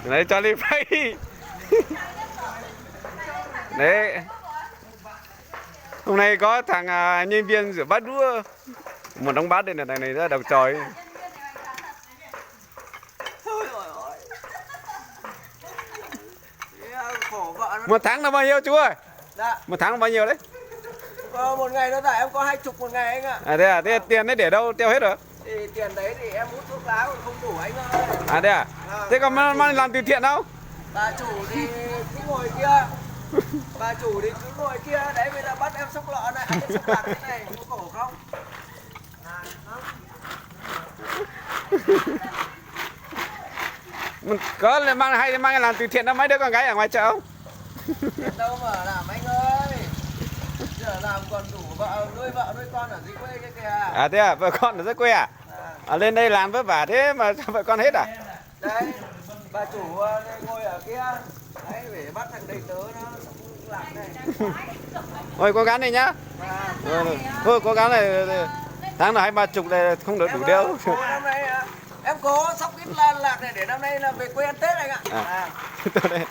Đấy cho đi phay. Đấy. Hôm nay có thằng nhân viên rửa bát đũa. Một đống bát đây này rất độc tròi. Một tháng là bao nhiêu chú ơi? Dạ. Một tháng là bao nhiêu đấy? Một ngày nó tại em có 20 một ngày anh ạ. À thế à, thế tiền đấy để đâu tiêu hết rồi? Thì tiền đấy thì em hút thuốc lá còn không đủ anh ơi. À thế à? Thế còn mang làm từ thiện đâu? Bà chủ thì cứ ngồi kia. Bà chủ thì cứ ngồi kia, đấy bây giờ bắt em xúc lọ này, ăn xúc lạc thế này, có khổ không? Mình có mang làm từ thiện đâu mấy đứa con gái ở ngoài chợ không? Tiền đâu mà làm anh ơi. Giờ làm còn đủ vợ nuôi con ở dưới quê kia kìa. À thế à, vợ con ở dưới quê à? À lên đây làm vất vả thế mà sao vợ con hết à? Đây, bà chủ ngồi ở kia. Đấy, để bắt thằng đầy tớ nó làm này. Ôi cố gắng này nhá. Thôi cố gắng này tháng nào 20-30 này không được đủ đeo. Năm nay em có sóc ít lan lạc này để năm nay là về quê ăn Tết anh ạ. Tốt đấy.